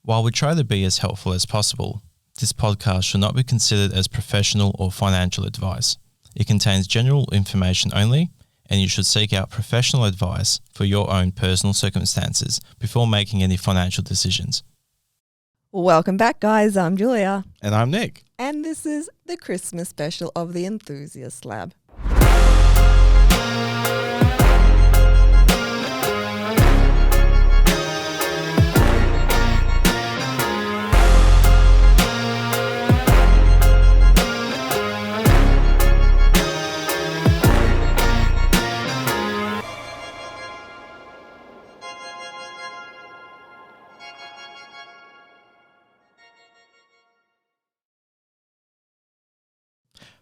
While we try to be as helpful as possible, this podcast should not be considered as professional or financial advice. It contains general information only, and you should seek out professional advice for your own personal circumstances before making any financial decisions. Welcome back, guys. I'm Julia. And I'm Nick. And this is the Christmas special of the Enthusiast Lab.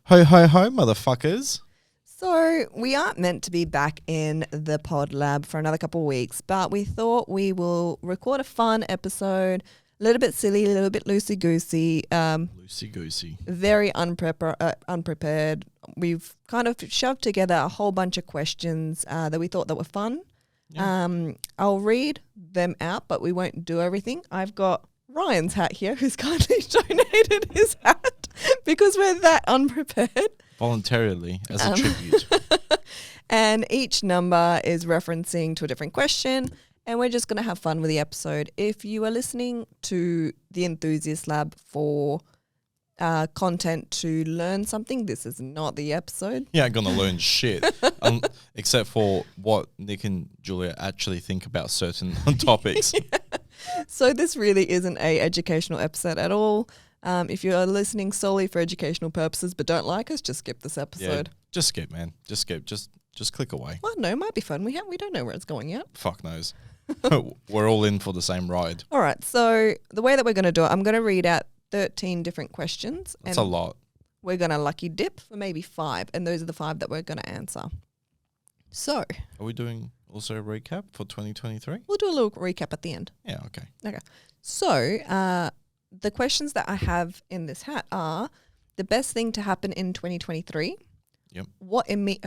Ho, ho, ho, motherfuckers. So we aren't meant to be back in the pod lab for another couple of weeks, but we thought we will record a fun episode, a little bit silly, a little bit loosey-goosey. Loosey-goosey. Very unprepared. We've kind of shoved together a whole bunch of questions that we thought that were fun. Yeah. I'll read them out, but we won't do everything. I've got Ryan's hat here, who's kindly donated his hat because we're that unprepared. Voluntarily, as a tribute. And each number is referencing to a different question, and we're just going to have fun with the episode. If you are listening to the Enthusiast Lab for content to learn something, this is not the episode. You ain't going to learn shit, except for what Nick and Julia actually think about certain topics. Yeah. So this really isn't a educational episode at all. If you're listening solely for educational purposes but don't like us, just skip this episode. Yeah, just skip, man. Just skip. Just click away. Well, no, it might be fun. We don't know where it's going yet. Fuck knows. We're all in for the same ride. All right. So the way that we're going to do it, I'm going to read out 13 different questions. That's a lot. We're going to lucky dip for maybe 5, and those are the 5 that we're going to answer. So. Are we doing also a recap for 2023? We'll do a little recap at the end. Yeah, okay. Okay. So the questions that I have in this hat are the best thing to happen in 2023. Yep.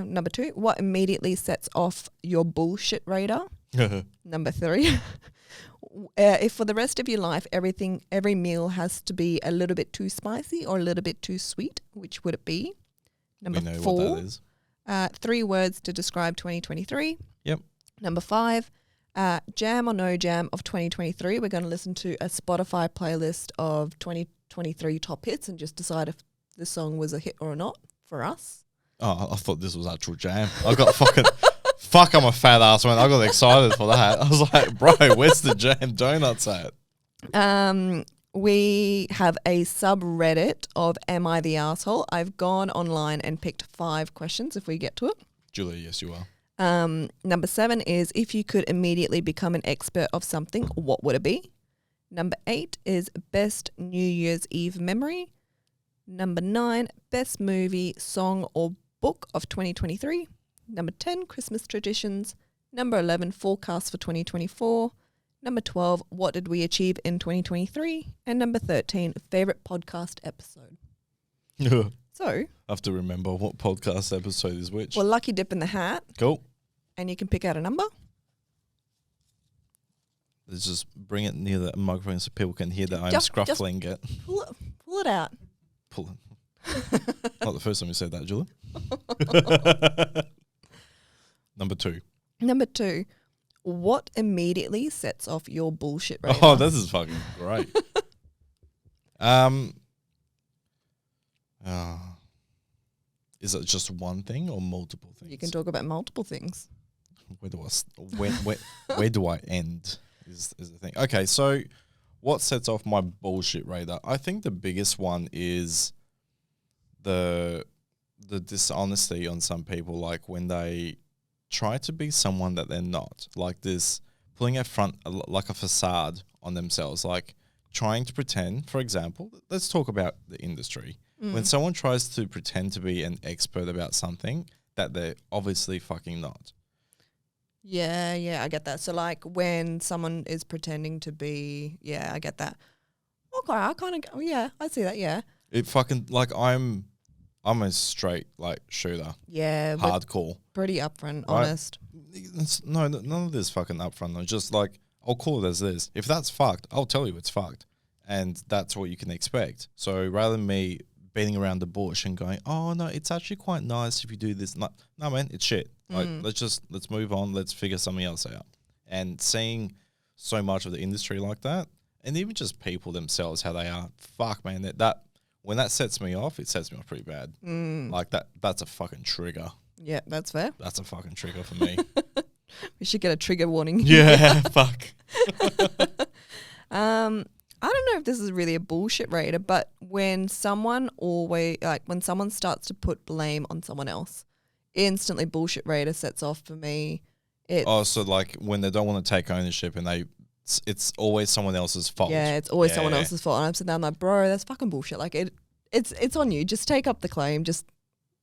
Number 2, what immediately sets off your bullshit radar? Number 3, if for the rest of your life every meal has to be a little bit too spicy or a little bit too sweet, which would it be? Number we know 4, what that is. 3 words to describe 2023. Yep. Number 5, jam or no jam of 2023. We're going to listen to a Spotify playlist of 2023 top hits and just decide if the song was a hit or not for us. Oh, I thought this was actual jam. I got fucking... Fuck, I'm a fat ass, man. I got excited for that. I was like, bro, where's the jam donuts at? We have a subreddit of Am I the Asshole? I've gone online and picked 5 questions if we get to it. Julia, yes, you are. Number 7 is if you could immediately become an expert of something, what would it be? Number 8 is best New Year's Eve memory. Number 9, best movie, song or book of 2023. Number 10, Christmas traditions. Number 11, forecast for 2024. Number 12, what did we achieve in 2023? And number 13, favorite podcast episode. So I have to remember what podcast episode is which. Well, lucky dip in the hat. Cool. And you can pick out a number. Let's just bring it near the microphone so people can hear that I'm scruffling it. Pull it out. Pull it. Not the first time you said that, Julia. Number 2. Number 2, what immediately sets off your bullshit radar? Oh, this is fucking great. Is it just one thing or multiple things? You can talk about multiple things. Where do I end is the thing. Okay, so what sets off my bullshit radar? I think the biggest one is the dishonesty on some people, like when they try to be someone that they're not, like this putting a front, like a facade on themselves, like trying to pretend. For example, let's talk about the industry. When someone tries to pretend to be an expert about something that they're obviously fucking not. Yeah, I get that. So like when someone is pretending to be, yeah, I get that. Okay, I kind of, I see that, yeah. It fucking, like I'm a straight, like, shooter. Yeah. Hardcore. Pretty upfront, right? honest. No, none of this fucking upfront. It's just like, I'll call it as this. If that's fucked, I'll tell you it's fucked. And that's what you can expect. So rather than me beating around the bush and going, oh, no, it's actually quite nice if you do this. No, man, it's shit. Like, let's move on. Let's figure something else out. And seeing so much of the industry like that, and even just people themselves, how they are, fuck, man, that when that sets me off, it sets me off pretty bad. Like that's a fucking trigger. Yeah, that's fair. That's a fucking trigger for me. We should get a trigger warning. Yeah, fuck. I don't know if this is really a bullshit rater, but when someone starts to put blame on someone else, instantly bullshit rater sets off for me. So like when they don't want to take ownership and it's always someone else's fault. Yeah, it's always someone else's fault. And I'm sitting there, I'm like, bro, that's fucking bullshit. Like it's on you. Just take up the claim. Just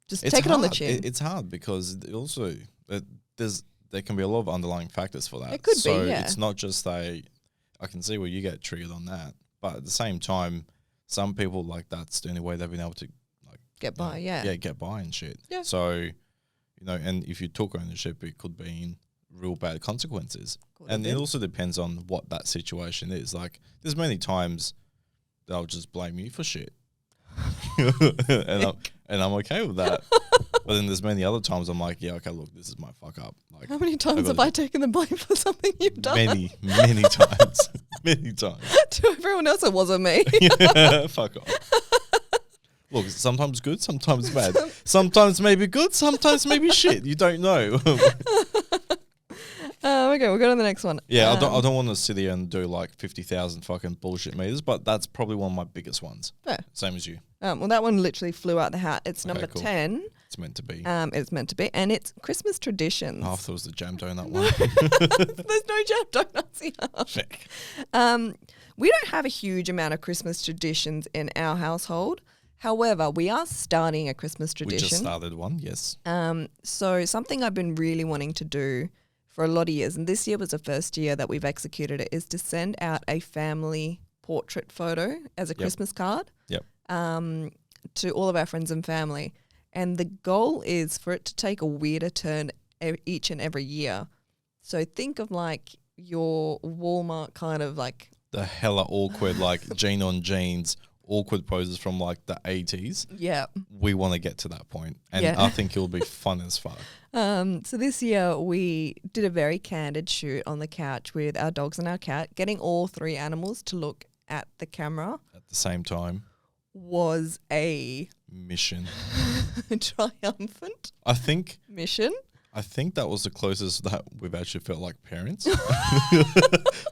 take it on the chin. It's hard because also there can be a lot of underlying factors for that. It could be, yeah. It's not just I can see where you get triggered on that. But at the same time, some people like that's the only way they've been able to get by, yeah. Yeah, get by and shit. Yeah. So, and if you took ownership, it could be real bad consequences. And it also depends on what that situation is. Like, there's many times they'll just blame you for shit. and I'm okay with that. But then there's many other times I'm like, yeah, okay, look, this is my fuck up. Like, how many times have I taken the blame for something you've done? Many times. Many times. To everyone else, it wasn't me. Yeah, fuck off. Look, sometimes good, sometimes bad. Sometimes maybe good, sometimes maybe shit. You don't know. Okay, we'll go to the next one. Yeah, I don't want to sit here and do like 50,000 fucking bullshit meters, but that's probably one of my biggest ones. Yeah. Same as you. Well, that one literally flew out the hat. It's number cool. 10. It's meant to be. It's meant to be. And it's Christmas traditions. Oh, I thought it was the jam donut one. There's no jam donuts here. We don't have a huge amount of Christmas traditions in our household. However, we are starting a Christmas tradition. We just started one, yes. So something I've been really wanting to do for a lot of years, and this year was the first year that we've executed it, is to send out a family portrait photo as a Christmas card to all of our friends and family. And the goal is for it to take a weirder turn each and every year. So think of like your Walmart kind of like... the hella awkward, like jean on jeans, awkward poses from like the 80s. Yeah. We want to get to that point. And I think it'll be fun as fuck. So this year we did a very candid shoot on the couch with our dogs and our cat. Getting all three animals to look at the camera at the same time was a mission. Triumphant mission. I think that was the closest that we've actually felt like parents.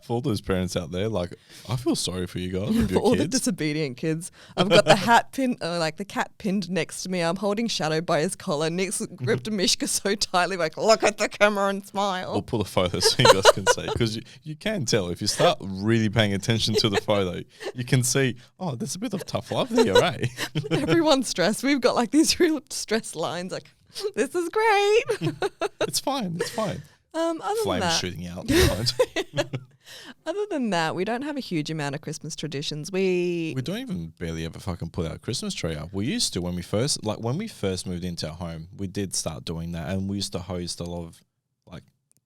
For all those parents out there, like, I feel sorry for you guys. Yeah, for all the disobedient kids. I've got the hat pinned, the cat pinned next to me. I'm holding Shadow by his collar. Nick's gripped Mishka so tightly, like, look at the camera and smile. We'll pull a photo so you guys can see. Because you can tell, if you start really paying attention to the photo, you can see, oh, there's a bit of tough love there, eh? Everyone's stressed. We've got like these real stressed lines, like, this is great. It's fine. It's fine. Other Flames than that, shooting out. Other than that, we don't have a huge amount of Christmas traditions. We don't even barely ever fucking put our Christmas tree up. We used to when we first moved into our home. We did start doing that, and we used to host a lot of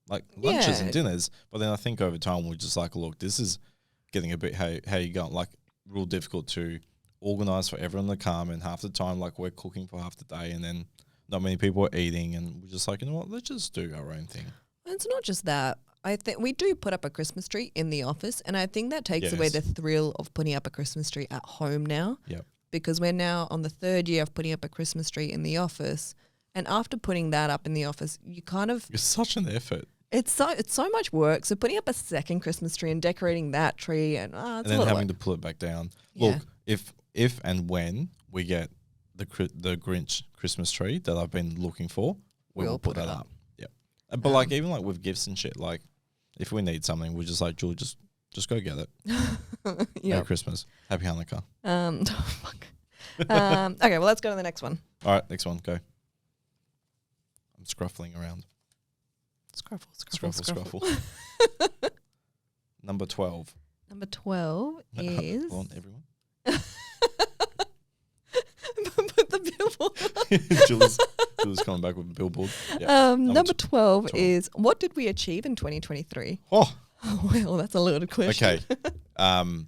like lunches and dinners. But then I think over time we're just like, look, this is getting a bit how you going, like real difficult to organize for everyone to come, and half the time like we're cooking for half the day, and then not many people are eating, and we're just like, you know what, let's just do our own thing. It's not just that. I think we do put up a Christmas tree in the office, and I think that takes away the thrill of putting up a Christmas tree at home now. Yep. Because we're now on the third year of putting up a Christmas tree in the office, and after putting that up in the office, you kind of... It's such an effort. It's so much work. So putting up a second Christmas tree and decorating that tree, and then having to pull it back down. Yeah. Look, if and when we get the Grinch Christmas tree that I've been looking for, we'll put that up. Yeah. But like even like with gifts and shit, like if we need something, we're just like, Julie, just go get it. Merry Christmas. Happy Hanukkah. Fuck. Okay, well let's go to the next one. All right, next one, go. I'm scruffling around. Scruffle. Number 12. Number 12 is... Hold on, everyone. Put the billboard. Julie's coming back with a billboard. Yeah. Number 12 is, what did we achieve in 2023? Oh, Well, that's a loaded question. Okay.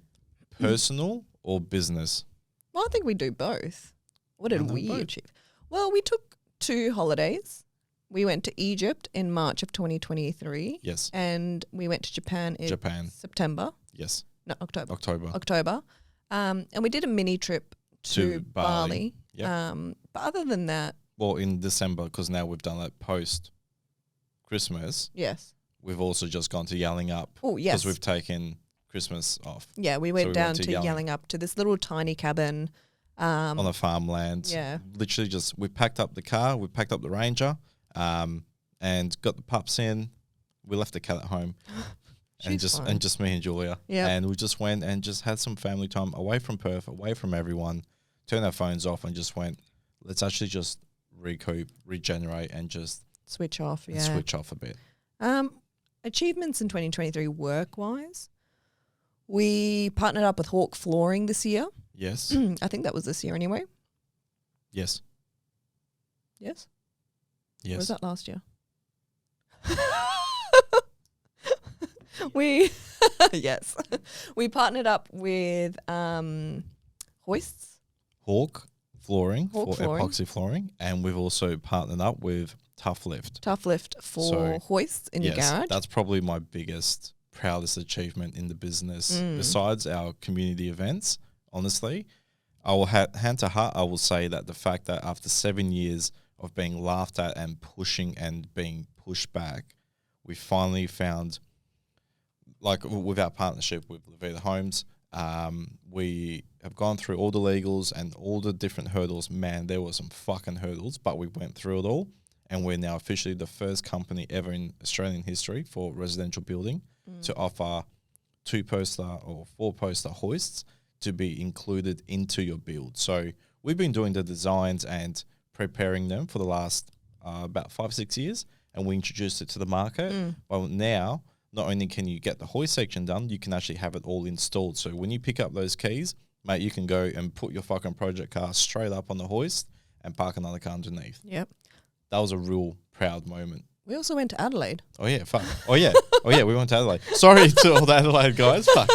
Personal or business? Well, I think we do both. What I did know we both. achieve? Well, we took 2 holidays. We went to Egypt in March of 2023. Yes. And we went to Japan in September. Yes. No, October. October. And we did a mini trip to Bali. Yep. But other than that, Well, in December, because now we've done that post Christmas, yes. we've also just gone to Yelling Up. Oh, yes. Because we've taken Christmas off. Yeah, we went down to Yelling Up to this little tiny cabin. On the farmland. Yeah. Literally we packed up the car, we packed up the Ranger, and got the pups in. We left the cat at home. and just me and Julia. Yeah. And we just went and just had some family time away from Perth, away from everyone, turned our phones off and just went, let's actually just recoup, regenerate and just switch off. and switch off a bit. Achievements in 2023 work-wise. We partnered up with Hawk Flooring this year. Yes. I think that was this year anyway. Yes. Yes? Yes. Or was that last year? Yes. We partnered up with Hoists. Hawk Flooring Hawk for Flooring. epoxy flooring. And we've also partnered up with Tough Lift. Tough Lift for hoists in your garage. That's probably my biggest, proudest achievement in the business. Besides our community events, honestly, I will hand to heart, I will say that the fact that after 7 years of being laughed at and pushing and being pushed back, we finally found, like with our partnership with Veer Homes, we have gone through all the legals and all the different hurdles. Man, there were some fucking hurdles, but we went through it all. And we're now officially the first company ever in Australian history for residential building to offer 2-poster or 4-poster hoists to be included into your build. So we've been doing the designs and preparing them for the last about 5-6 years, and we introduced it to the market. But now, not only can you get the hoist section done, you can actually have it all installed. So when you pick up those keys, mate, you can go and put your fucking project car straight up on the hoist and park another car underneath. Yep. That was a real proud moment. We also went to Adelaide. Oh, yeah, fuck. Oh, yeah. We went to Adelaide. Sorry to all the Adelaide guys. Fuck.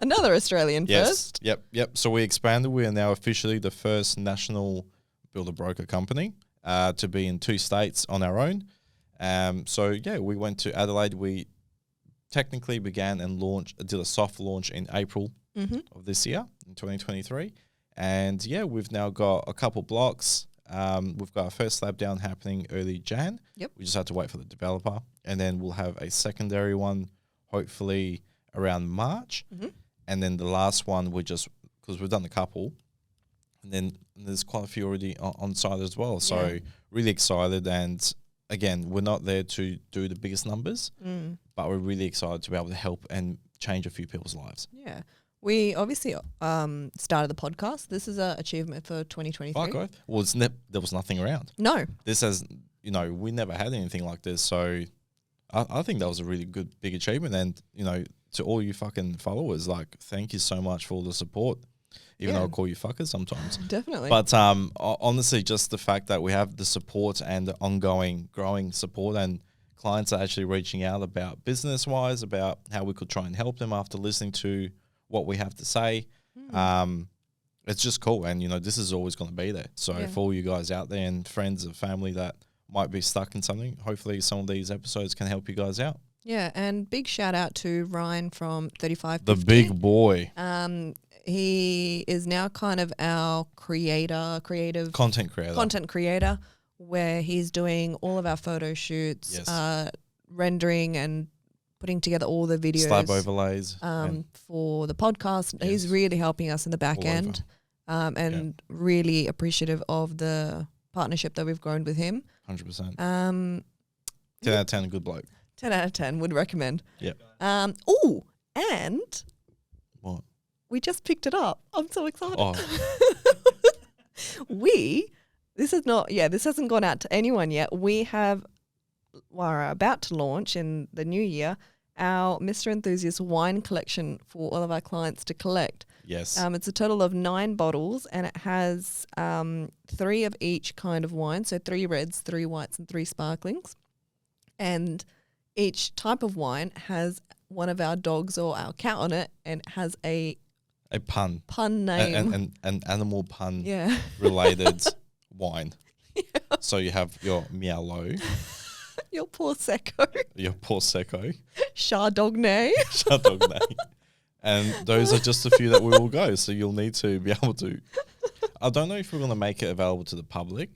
Another Australian first. Yep. So we expanded. We are now officially the first national builder broker company to be in 2 states on our own. So, yeah, we went to Adelaide. We technically began and did a soft launch in April of this year, in 2023. And, yeah, we've now got a couple blocks. We've got our first slab down happening early Jan. Yep. We just have to wait for the developer. And then we'll have a secondary one, hopefully around March. And then the last one, because we've done a couple. And then there's quite a few already on site as well. So really excited. And again, we're not there to do the biggest numbers, but we're really excited to be able to help and change a few people's lives. Yeah. We obviously started the podcast. This is an achievement for 2023. Fuck oath. Well, there was nothing around. No. This has, we never had anything like this. So I think that was a really good, big achievement. And, to all you fucking followers, like, thank you so much for all the support, even though I call you fuckers sometimes. Definitely. But honestly, just the fact that we have the support and the ongoing growing support, and clients are actually reaching out about business-wise, about how we could try and help them after listening to what we have to say. It's just cool. And, this is always going to be there. So for all you guys out there and friends and family that might be stuck in something, hopefully some of these episodes can help you guys out. Yeah, and big shout out to Ryan from 3550. The big boy. He is now kind of our creative Content creator, where he's doing all of our photo shoots, rendering and putting together all the videos. Slab overlays. For the podcast. Yes. He's really helping us in the back end and really appreciative of the partnership that we've grown with him. 100%. 10 out of 10, a good bloke. 10 out of 10, would recommend. Yep. And what? We just picked it up. I'm so excited. Oh. This hasn't gone out to anyone yet. We're about to launch in the new year our Mr. Enthusiast wine collection for all of our clients to collect. Yes. It's a total of 9 bottles, and it has 3 of each kind of wine. So 3 reds, 3 whites, and 3 sparklings. And each type of wine has one of our dogs or our cat on it and it has a pun name. and an animal pun Yeah. related wine. Yeah. So you have your Mialo, Your Prosecco. your Prosecco, Chardonnay. Chardonnay, and those are just a few that we will go. So you'll need to be able to. I don't know if we're going to make it available to the public.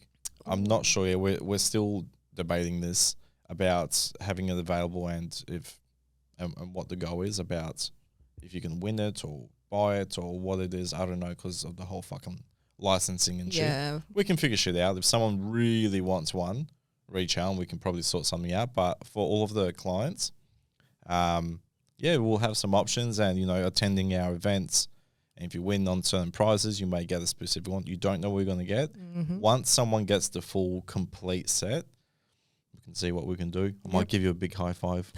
I'm not sure yet. We're still debating this about having it available and if and what the goal is about if you can win it or buy it or what it is. I don't know because of the whole fucking licensing and Yeah. shit. We can figure shit out. If someone really wants one, reach out and we can probably sort something out. But for all of the clients, we'll have some options and, attending our events. And if you win on certain prizes, you may get a specific one. You don't know what you're going to get. Mm-hmm. Once someone gets the full complete set, we can see what we can do. I might give you a big high five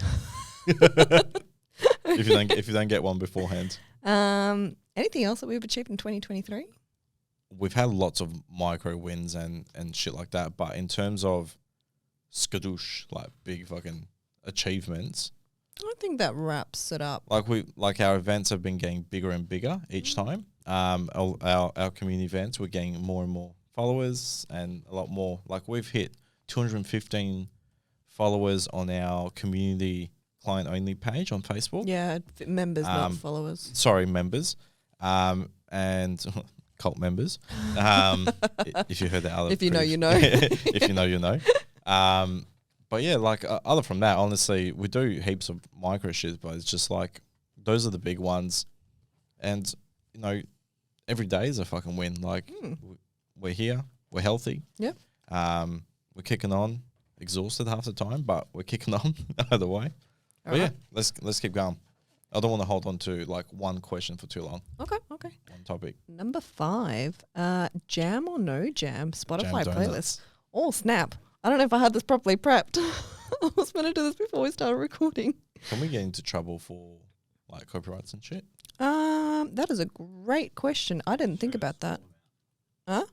if you don't get one beforehand. Anything else that we've achieved in 2023? We've had lots of micro wins and shit like that, but in terms of skadoosh, like big fucking achievements, I think that wraps it up. Like our events have been getting bigger and bigger each time. Our community events, we're getting more and more followers and a lot more. Like we've hit 215 followers on our community client only page on Facebook. Yeah, members, not followers. Sorry, members. And cult members. If you heard that other. If you know, you know. If you know, you know. But yeah, like other from that, honestly, we do heaps of micro shit, but it's just like those are the big ones. And, every day is a fucking win. Like we're here, we're healthy. Yep. We're kicking on, exhausted half the time, but we're kicking on either way. But yeah, let's keep going. I don't want to hold on to like one question for too long. Okay. One topic. Number 5, jam or no jam, Spotify Jam playlist. donuts. Oh, snap. I don't know if I had this properly prepped. I was going to do this before we started recording. Can we get into trouble for like copyrights and shit? That is a great question. I didn't think about that. Huh?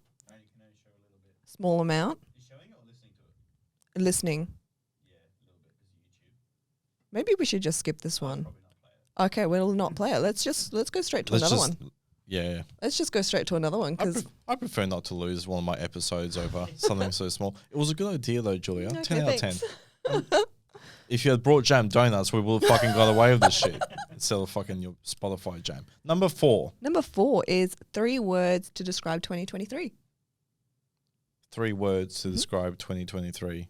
Small amount. Showing it or listening to it? Listening. Yeah, a little bit because of YouTube. Maybe we should just skip this one. Probably not play it. Okay, we'll not play it. Let's go straight to another one. Yeah. Let's just go straight to another one because I prefer not to lose one of my episodes over something so small. It was a good idea though, Julia. Okay, 10 out of 10. thanks. If you had brought jam donuts, we would have fucking got away with this shit instead of fucking your Spotify jam. Number 4. Number 4 is 3 words to describe 2023. 3 words to describe 2023.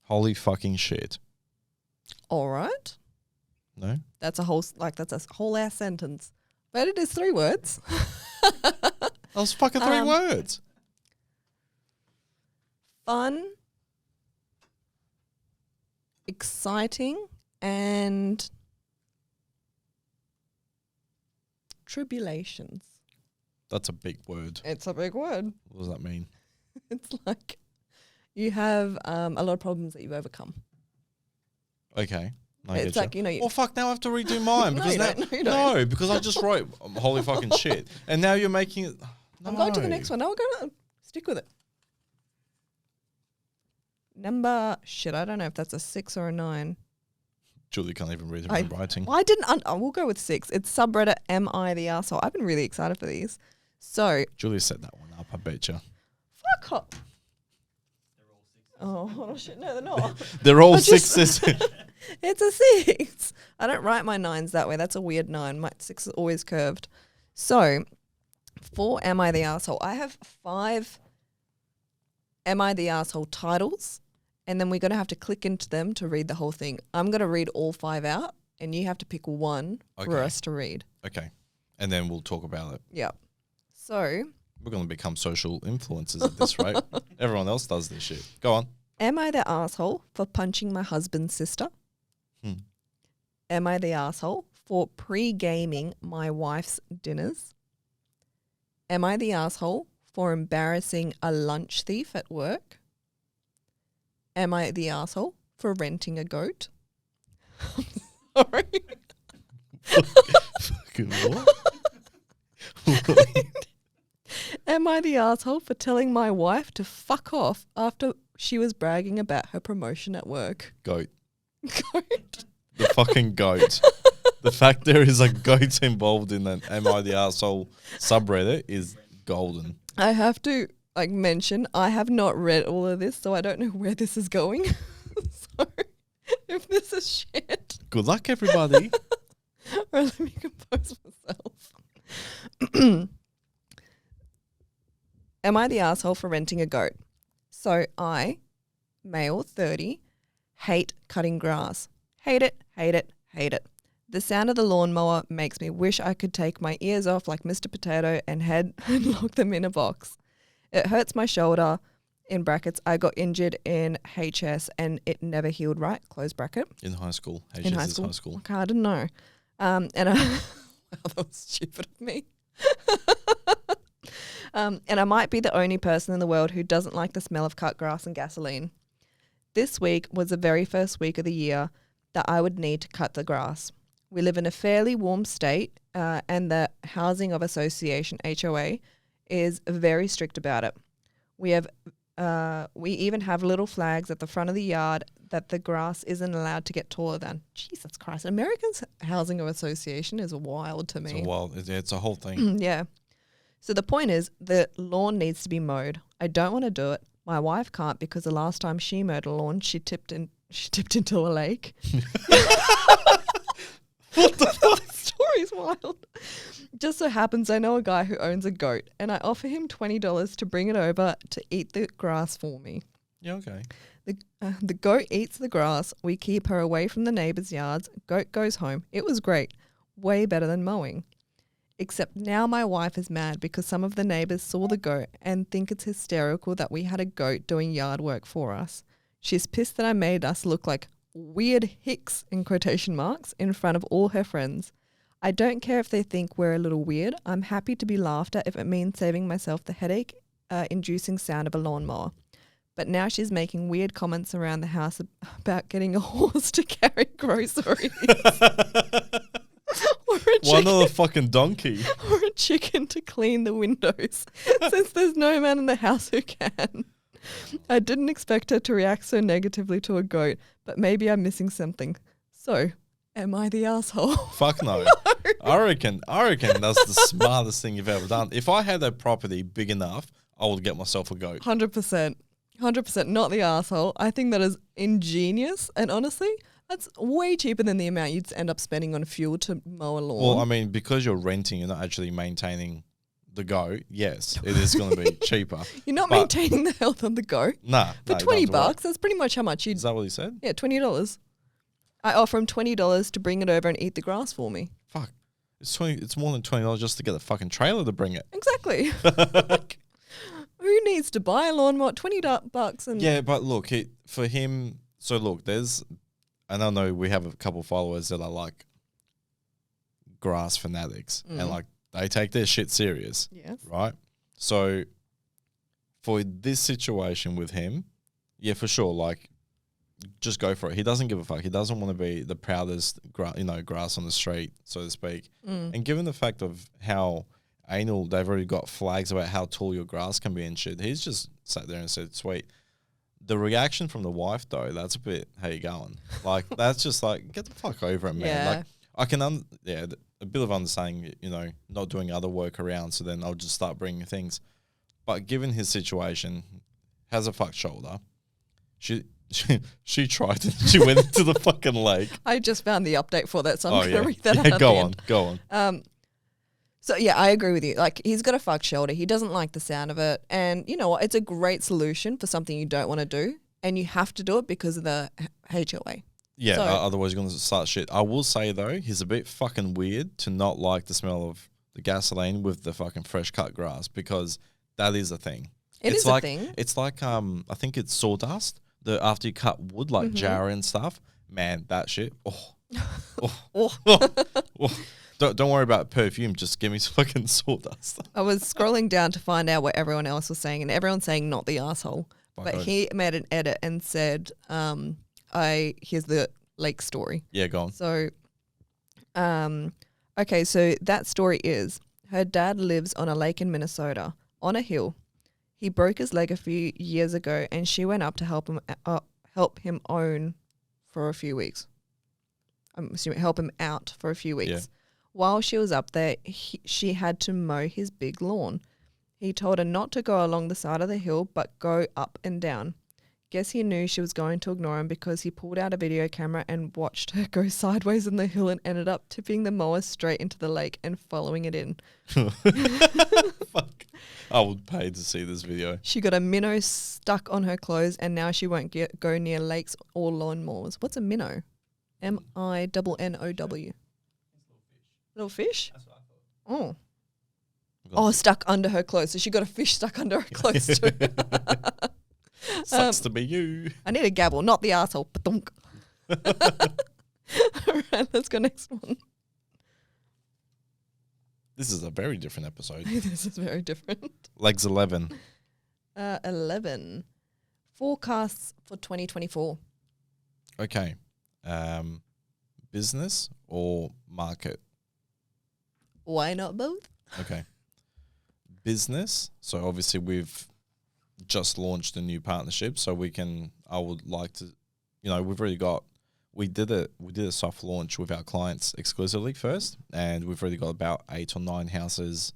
Holy fucking shit. All right. No? That's a whole ass sentence. But it is 3 words. That was fucking 3 words. Fun, exciting, and tribulations. That's a big word. It's a big word. What does that mean? It's like you have a lot of problems that you've overcome. Okay. I It's get like, you. you know, Oh fuck! Now I have to redo mine No, because you now don't. No, you don't. no, because I just wrote holy fucking shit, and now you're making it. I'm going to the No. next one. No, we're going to stick with it. I don't know if that's a 6 or a 9. Julie can't even read her own writing. Well, I didn't. We'll go with 6. It's subreddit. Am I the arsehole? I've been really excited for these. So Julie set that one up. I bet you. fuck off. Oh shit! No, they're not. They're all I just- 6s. It's a 6. I don't write my 9s that way. That's a weird 9. My 6 is always curved. So, for Am I the Arsehole, I have 5 Am I the Arsehole titles, and then we're going to have to click into them to read the whole thing. I'm going to read all 5 out, and you have to pick one for Okay. us to read. Okay, and then we'll talk about it. Yep. So, We're going to become social influencers at this rate. Everyone else does this shit. Go on. am I the arsehole for punching my husband's sister? Am I the arsehole for pre-gaming my wife's dinners? Am I the arsehole for embarrassing a lunch thief at work? Am I the arsehole for renting a goat? I'm sorry. Fucking what? Am I the arsehole for telling my wife to fuck off after she was bragging about her promotion at work? Goat. Goat. The fucking goat. The fact there is a goat involved in that Am I the Arsehole subreddit is golden. I have to mention I have not read all of this, so I don't know where this is going. So if this is shit, Good luck, everybody. or let me compose myself. Am I the asshole for renting a goat? So I, male 30, hate cutting grass. Hate it, hate it, hate it. The sound of the lawnmower makes me wish I could take my ears off like Mr. Potato and lock them in a box. It hurts my shoulder, in brackets. I got injured in HS and it never healed right, close bracket. In high school. HS In high is school. high school. Okay, I didn't know. Wow, that was stupid of me. And I might be the only person in the world who doesn't like the smell of cut grass and gasoline. This week was the very first week of the year that I would need to cut the grass. We live in a fairly warm state, and the Housing of Association, HOA, is very strict about it. We even have little flags at the front of the yard that the grass isn't allowed to get taller than. Jesus Christ, Americans' Housing of Association is wild to me. It's a whole thing. Yeah. So the point is, the lawn needs to be mowed. I don't want to do it. My wife can't because the last time she mowed a lawn, she tipped into a lake. What the fuck? The story's wild. Just so happens I know a guy who owns a goat, and I offer him $20 to bring it over to eat the grass for me. Yeah, okay. The goat eats the grass. We keep her away from the neighbours' yards. Goat goes home. It was great. Way better than mowing. Except now my wife is mad because some of the neighbours saw the goat and think it's hysterical that we had a goat doing yard work for us. She's pissed that I made us look like weird hicks in quotation marks in front of all her friends. I don't care if they think we're a little weird. I'm happy to be laughed at if it means saving myself the headache inducing sound of a lawnmower. But now she's making weird comments around the house about getting a horse to carry groceries. Why not a fucking donkey? Or a chicken to clean the windows, since there's no man in the house who can. I didn't expect her to react so negatively to a goat, but maybe I'm missing something. So, am I the asshole? Fuck no. I reckon that's the smartest thing you've ever done. If I had a property big enough, I would get myself a goat. 100%. 100% not the asshole. I think that is ingenious, and honestly, that's way cheaper than the amount you'd end up spending on fuel to mow a lawn. Well, I mean, because you're renting, you're not actually maintaining the goat. Yes, it is going to be cheaper. You're not maintaining the health of the goat. Nah. For $20, that's pretty much how much you'd... Is that what he said? Yeah, $20. I offer him $20 to bring it over and eat the grass for me. Fuck. It's more than $20 just to get a fucking trailer to bring it. Exactly. Who needs to buy a lawnmower? $20 and... Yeah, but look, for him... So look, and I know we have a couple followers that are like grass fanatics and like they take their shit serious. Yes. Right? So for this situation with him, yeah, for sure, like just go for it. He doesn't give a fuck. He doesn't want to be the proudest grass on the street, so to speak. And given the fact of how anal, they've already got flags about how tall your grass can be and shit, he's just sat there and said, sweet. The reaction from the wife, though, that's a bit, how you going? Like, that's just like, get the fuck over it, man. Yeah. Like, I can, a bit of understanding, not doing other work around, so then I'll just start bringing things. But given his situation, has a fucked shoulder, she tried it. She went into the fucking lake. I just found the update for that, so I'm going to read that out. Go on. So, yeah, I agree with you. Like, he's got a fucked shoulder. He doesn't like the sound of it. And you know what? It's a great solution for something you don't want to do. And you have to do it because of the HOA. Yeah, So- otherwise you're going to start shit. I will say, though, he's a bit fucking weird to not like the smell of the gasoline with the fucking fresh cut grass, because that is a thing. It's like, a thing. It's like, I think it's sawdust. After you cut wood, like jar and stuff. Man, that shit. Don't worry about perfume. Just give me some fucking sawdust. I was scrolling down to find out what everyone else was saying, and everyone's saying not the asshole. But he made an edit and said, here's the lake story. Yeah, go on. So, okay, so that story is, her dad lives on a lake in Minnesota, on a hill. He broke his leg a few years ago, and she went up to help him own for a few weeks. I'm assuming help him out for a few weeks. Yeah. While she was up there, she had to mow his big lawn. He told her not to go along the side of the hill, but go up and down. Guess he knew she was going to ignore him because he pulled out a video camera and watched her go sideways in the hill and ended up tipping the mower straight into the lake and following it in. Fuck. I would pay to see this video. She got a minnow stuck on her clothes and now she won't go near lakes or lawnmowers. What's a minnow? M-I-N-N-O-W. Little fish? That's what I thought. Oh. Oh, stuck under her clothes. So she got a fish stuck under her clothes too. Sucks to be you. I need a gavel, not the arsehole. Ba-thunk. All right, let's go next one. This is a very different episode. This is very different. Legs 11. 11. Forecasts for 2024. Okay. Business or market? Why not both? Okay. Business. So obviously we've just launched a new partnership. So I would like to, we've already got, we did a soft launch with our clients exclusively first. And we've already got about 8 or 9 houses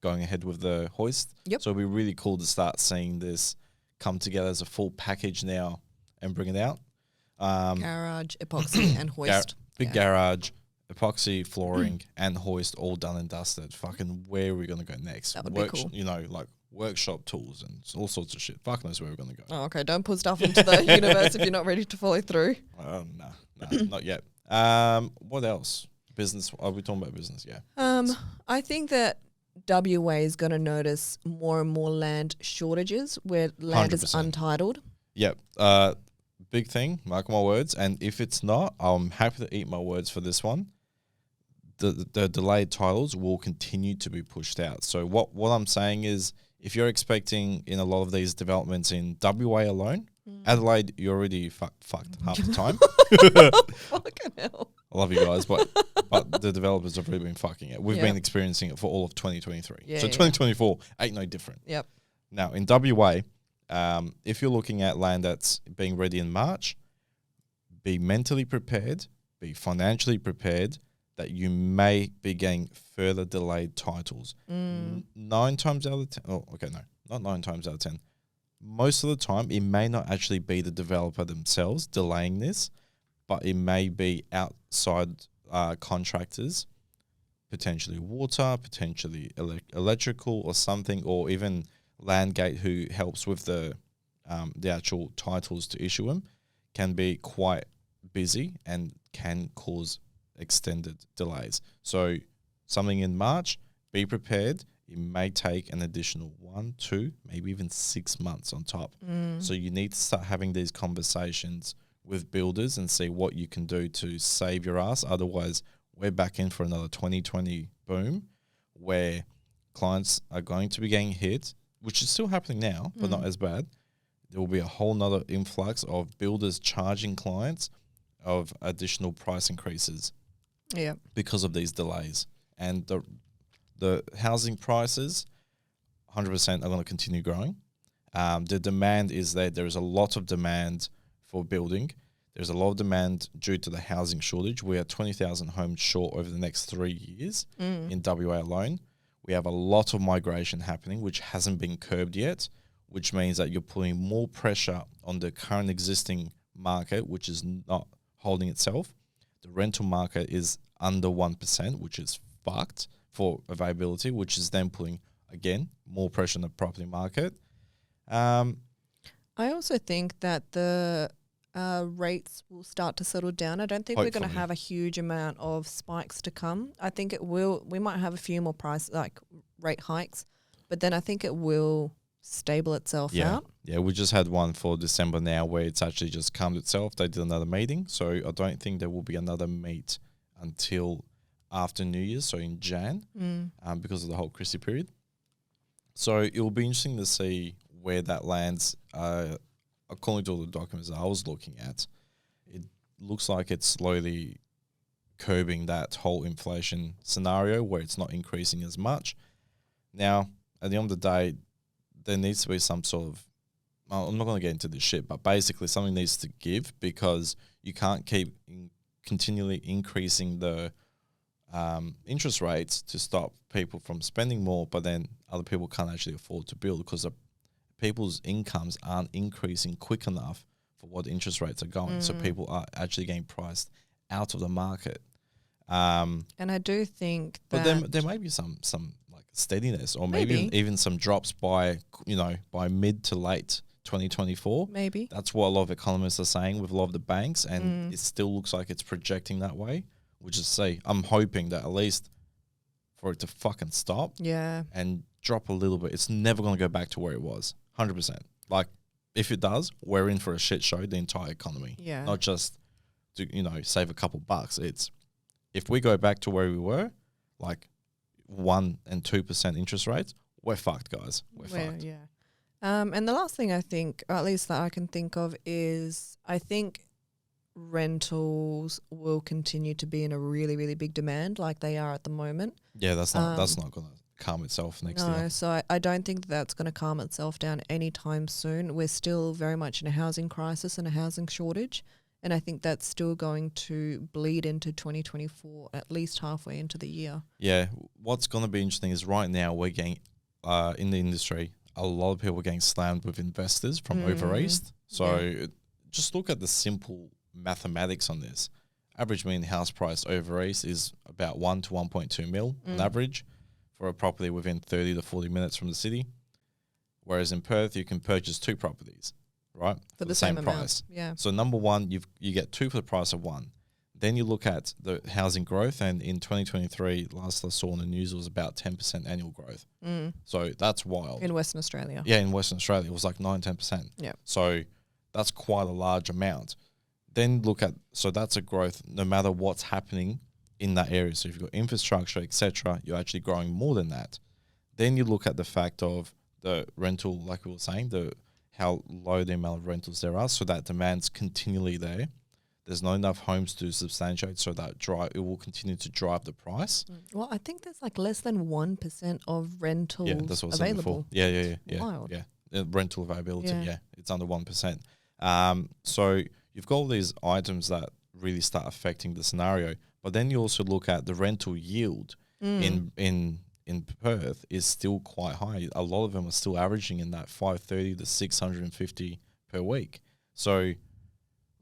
going ahead with the hoist. Yep. So it'll be really cool to start seeing this come together as a full package now and bring it out. Garage, epoxy, and hoist. Big garage, epoxy, flooring, and hoist all done and dusted. Fucking where are we going to go next? That would be cool. Like workshop tools and all sorts of shit. Fuck knows where we're going to go. Oh, okay. Don't put stuff into the universe if you're not ready to follow through. No, not yet. What else? Business. Are we talking about business? Yeah. I think that WA is going to notice more and more land shortages where land is 100%. untitled. Yep. Big thing, mark my words. And if it's not, I'm happy to eat my words for this one. The delayed titles will continue to be pushed out. So what I'm saying is, if you're expecting in a lot of these developments in WA alone, Adelaide, you're already fucked half the time. Fucking hell. I love you guys, but the developers have really been fucking it. We've been experiencing it for all of 2023. So 2024 ain't no different. Yep. Now, in WA, if you're looking at land that's being ready in March, be mentally prepared, be financially prepared that you may be getting further delayed titles. 9 times out of 10, not 9 times out of 10. Most of the time, it may not actually be the developer themselves delaying this, but it may be outside contractors, potentially water, potentially electrical or something, or even Landgate, who helps with the actual titles to issue them, can be quite busy and can cause extended delays. So something in March, be prepared. It may take an additional 1, 2, maybe even 6 months on top. So you need to start having these conversations with builders and see what you can do to save your ass. Otherwise, we're back in for another 2020 boom where clients are going to be getting hit, which is still happening now, but not as bad. There will be a whole nother influx of builders charging clients of additional price increases because of these delays. And the housing prices, 100% are going to continue growing. The demand is there. There is a lot of demand for building. There's a lot of demand due to the housing shortage. We are 20,000 homes short over the next 3 years in WA alone. We have a lot of migration happening, which hasn't been curbed yet, which means that you're putting more pressure on the current existing market, which is not holding itself. The rental market is under 1%, which is fucked for availability, which is then putting, again, more pressure on the property market. I also think that the rates will start to settle down. I don't think we're going to have a huge amount of spikes to come. I think it will. We might have a few more rate hikes, but then I think it will stable itself out. Yeah, we just had one for December now where it's actually just calmed itself. They did another meeting, so I don't think there will be another meet until after New Year's, so in Jan, because of the whole Chrissy period. So it will be interesting to see where that lands. According to all the documents that I was looking at, it looks like it's slowly curbing that whole inflation scenario where it's not increasing as much. Now, at the end of the day, there needs to be some sort of, I'm not going to get into this shit, but basically something needs to give because you can't keep continually increasing the interest rates to stop people from spending more, but then other people can't actually afford to build because people's incomes aren't increasing quick enough for what interest rates are going. So people are actually getting priced out of the market. And I do think that... But there may be some like steadiness or maybe even some drops by mid to late 2024. Maybe. That's what a lot of economists are saying with a lot of the banks, and it still looks like it's projecting that way. We'll just say, I'm hoping that at least for it to fucking stop and drop a little bit. It's never going to go back to where it was, 100%. Like, if it does, we're in for a shit show, the entire economy. Yeah. Not just to, save a couple bucks. It's, if we go back to where we were, like 1% and 2% interest rates, we're fucked, guys. We're fucked. Yeah. And the last thing I think, or at least that I can think of, is I think rentals will continue to be in a really, really big demand like they are at the moment. Yeah, that's not going to calm itself next year. No, so I don't think that's going to calm itself down anytime soon. We're still very much in a housing crisis and a housing shortage, and I think that's still going to bleed into 2024, at least halfway into the year. Yeah, what's going to be interesting is right now we're getting, in the industry, a lot of people are getting slammed with investors from over east. So just look at the simple mathematics on this. Average mean house price over east is about 1 to 1.2 mil on average for a property within 30 to 40 minutes from the city. Whereas in Perth, you can purchase 2 properties, right? For the same price. Yeah. So number one, you get 2 for the price of 1. Then you look at the housing growth, and in 2023, last I saw on the news, it was about 10% annual growth. So that's wild. In Western Australia. Yeah, in Western Australia, it was like 9-10%. Yeah. So that's quite a large amount. Then look at, so that's a growth no matter what's happening in that area. So if you've got infrastructure, etc., you're actually growing more than that. Then you look at the fact of the rental, like we were saying, how low the amount of rentals there are, so that demand's continually there. There's not enough homes to substantiate, so that it will continue to drive the price. Well, I think there's like less than 1% of rentals that's what I said before. available. Yeah. Wild. Yeah. Rental availability, it's under 1%. So you've got all these items that really start affecting the scenario, but then you also look at the rental yield in Perth is still quite high. A lot of them are still averaging in that 530 to 650 per week. So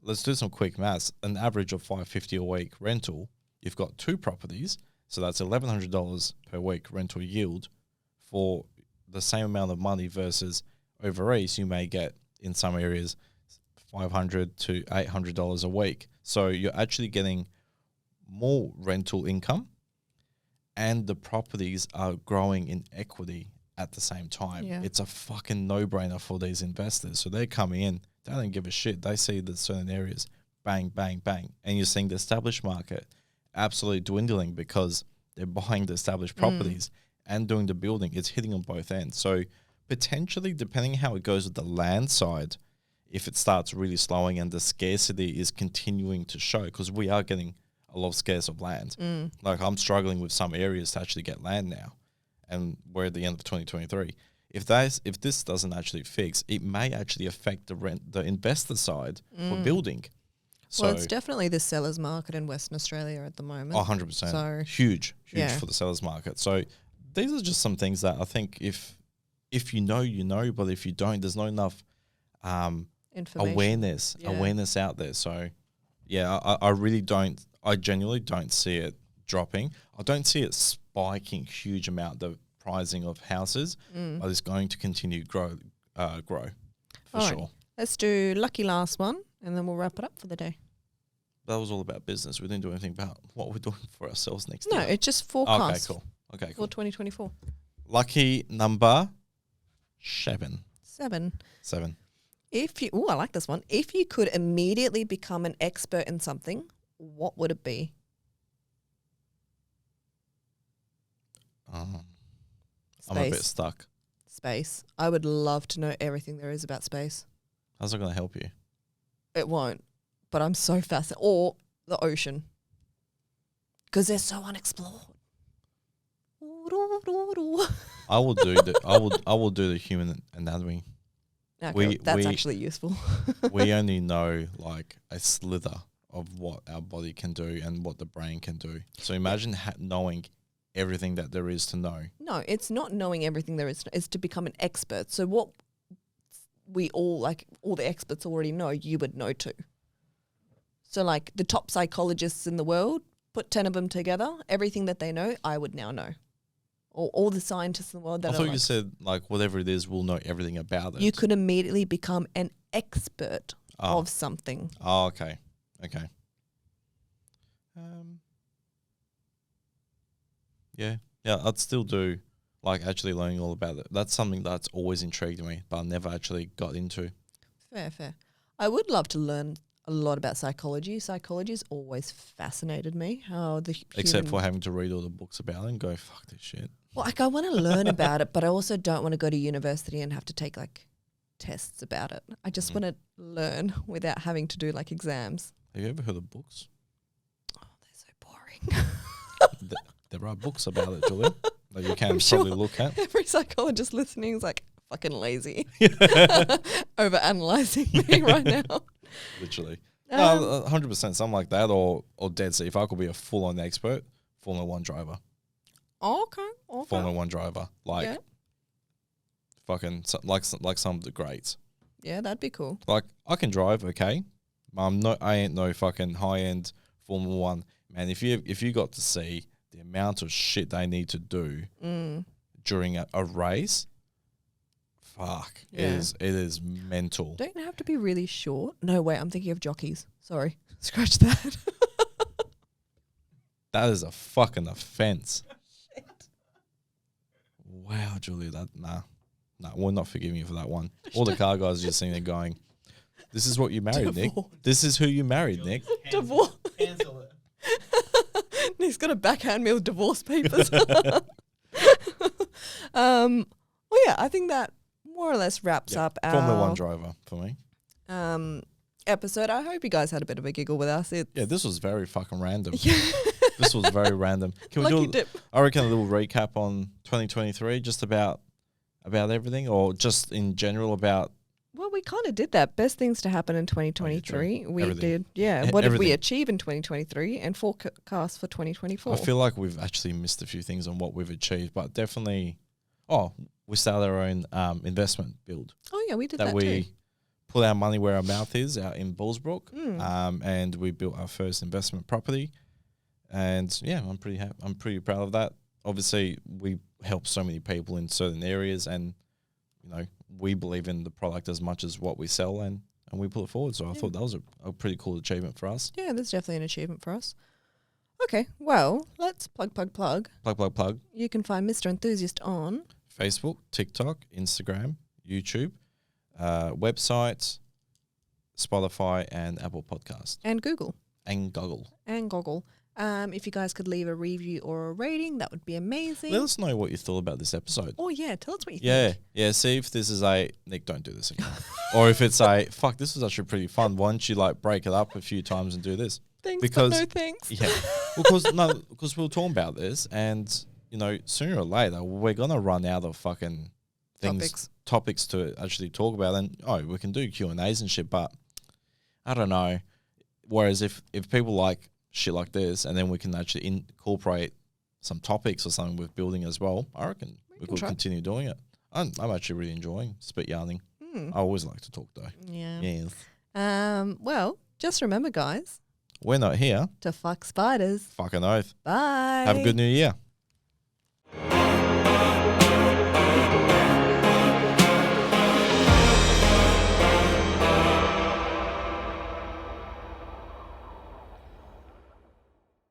let's do some quick maths. An average of 550 a week rental, you've got 2 properties, so that's $1,100 per week rental yield for the same amount of money versus over east, you may get in some areas $500 to $800 a week. So you're actually getting more rental income, and the properties are growing in equity at the same time. Yeah. It's a fucking no-brainer for these investors. So they're coming in, they don't give a shit. They see the certain areas, bang, bang, bang. And you're seeing the established market absolutely dwindling because they're buying the established properties and doing the building. It's hitting on both ends. So potentially, depending how it goes with the land side, if it starts really slowing and the scarcity is continuing to show, because we are getting a lot of scarce of land. Like, I'm struggling with some areas to actually get land now, and we're at the end of 2023. If this doesn't actually fix, it may actually affect the investor side for building. So, well, it's definitely the seller's market in Western Australia at the moment. 100%. So Huge for the seller's market. So these are just some things that I think if you know, but if you don't, there's not enough awareness out there. So yeah, I genuinely don't see it dropping. I don't see it spiking huge amount, the pricing of houses, but it's going to continue grow for sure. Right. Let's do lucky last one, and then we'll wrap it up for the day. That was all about business. We didn't do anything about what we're doing for ourselves next No, year. it's just forecast. Okay, For cool. 2024. Lucky number 7. 7. 7. I like this one. If you could immediately become an expert in something, what would it be? I'm a bit stuck. Space. I would love to know everything there is about space. How's it going to help you? It won't, but I'm so fascinated. Or the ocean, because they're so unexplored. I will do the human anatomy. Okay, that's actually useful. we only know like a slither of what our body can do and what the brain can do. So imagine knowing everything that there is to know. No, it's not knowing everything there is. It's to become an expert. So what we all, like all the experts already know, you would know too. So like the top psychologists in the world, put 10 of them together, everything that they know, I would now know. Or all the scientists in the world that I thought you said like whatever it is, we'll know everything about it. You could immediately become an expert of something. Oh, okay. Okay. Yeah. Yeah, I'd still do like actually learning all about it. That's something that's always intrigued me, but I never actually got into. Fair. I would love to learn a lot about psychology. Psychology's always fascinated me. How the Except for having to read all the books about it and go, fuck this shit. Well, like I want to learn about it, but I also don't want to go to university and have to take like tests about it. I just want to learn without having to do like exams. Have you ever heard of books? Oh, they're so boring. There are books about it, Julia, that you can sure probably look at. Every psychologist listening is like fucking lazy, over analyzing me right now. Literally. No, 100%, something like that, or dead set. If I could be a full-on expert, Formula 1 driver. Okay. Formula 1 driver. Like, Yeah. fucking, like some of the greats. Yeah, that'd be cool. Like, I can drive, okay. I ain't no fucking high-end Formula 1. Man, if you got to see the amount of shit they need to do during a race, fuck, Yeah. it is mental. Don't you have to be really short? No, wait, I'm thinking of jockeys. Sorry. Scratch that. That is a fucking offense. Wow, Julia, nah, we're not forgiving you for that one. All the car guys are just sitting there going, this is what you married, Nick. This is who you married, Nick. Divorce. Cancel it. He's got to backhand me with divorce papers. Well, yeah, I think that more or less wraps up our Formula 1 driver for me. episode. I hope you guys had a bit of a giggle with us. Yeah, this was very fucking random. This was very random. Can we Lucky do, dip. I reckon, a little recap on 2023, just about everything, or just in general about... Well, we kind of did that. Best things to happen in 2023. We Everything. did, yeah. What did we Everything. achieve in 2023 and forecast for 2024? I feel like we've actually missed a few things on what we've achieved, but definitely... Oh, we started our own investment build. Oh, yeah, we did that we too. put our money where our mouth is out in Bullsbrook, and we built our first investment property. And yeah, I'm pretty proud of that. Obviously, we help so many people in certain areas, and you know, we believe in the product as much as what we sell, and we pull it forward. So I thought that was a pretty cool achievement for us. Yeah, that's definitely an achievement for us. Okay, well, let's plug. Plug. You can find Mr. Enthusiast on Facebook, TikTok, Instagram, YouTube, website, Spotify, and Apple Podcast. and Google And Google. and Goggle. If you guys could leave a review or a rating, that would be amazing. Let us know what you thought about this episode. Oh, yeah, tell us what you Yeah, think. yeah. See if this is a Nick, don't do this again, or if it's a fuck. This was actually pretty fun. Why don't you like break it up a few times and do this? Thanks, Because- but no thanks. Yeah, because we were talking about this, and you know, sooner or later we're gonna run out of fucking topics to actually talk about, and we can do Q&As and shit, but I don't know. Whereas if people like shit like this, and then we can actually incorporate some topics or something with building as well, I reckon we could continue doing it. I'm actually really enjoying spit yarning. I always like to talk though. Yeah. Yes. Well, just remember, guys, We're not here. to fuck spiders. Fucking oath. Bye. Have a good new year.